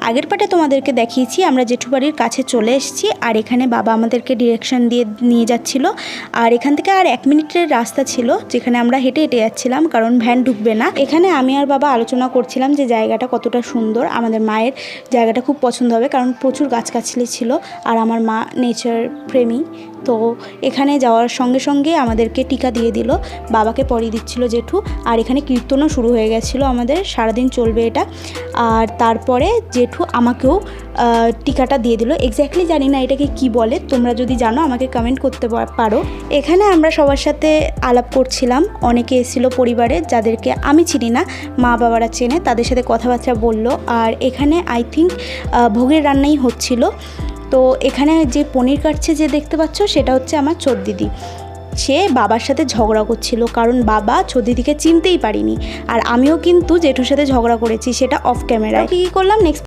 আগের পার্টে তোমাদেরকে দেখিয়েছি আমরা জেঠু বাড়ির কাছে চলে এসেছি, আর এখানে বাবা আমাদেরকে ডিরেকশন দিয়ে নিয়ে যাচ্ছিল। আর এখান থেকে আর 1 মিনিটের রাস্তা ছিল, যেখানে আমরা হেঁটে হেঁটে যাচ্ছিলাম, কারণ ভ্যান ঢুকবে না। এখানে আমি আর বাবা আলোচনা করছিলাম যে জায়গাটা কতটা সুন্দর। আমাদের মায়ের জায়গাটা খুব পছন্দ হবে, কারণ প্রচুর গাছগাছালি ছিল, আর আমার মা নেচার প্রেমী। তো এখানে যাওয়ার সঙ্গে সঙ্গে আমাদেরকে টিকা দিয়ে দিল, বাবাকে পরিয়ে দিচ্ছিল জেঠু। আর এখানে কীর্তনও শুরু হয়ে গেছিলো, আমাদের সারাদিন চলবে এটা। আর তারপরে জেঠু আমাকেও টিকাটা দিয়ে দিল। এক্স্যাক্টলি জানি না এটাকে কি বলে, তোমরা যদি জানো আমাকে কমেন্ট করতে পারো। এখানে আমরা সবার সাথে আলাপ করছিলাম, অনেকে এসেছিলো পরিবারে যাদেরকে আমি চিনি না, মা বাবারা চেনে, তাদের সাথে কথাবার্তা বললো। আর এখানে আই থিঙ্ক ভোগের রান্নাই হচ্ছিল। তো এখানে যে পনির কাটছে যে দেখতে পাচ্ছ, সেটা হচ্ছে আমার ছোট দিদি। সে বাবার সাথে ঝগড়া করছিল, কারণ বাবা ছোট দিদিকে চিনতেই পারিনি। আর আমিও কিন্তু জেঠুর সাথে ঝগড়া করেছি, সেটা অফ ক্যামেরায়। কী করলাম নেক্সট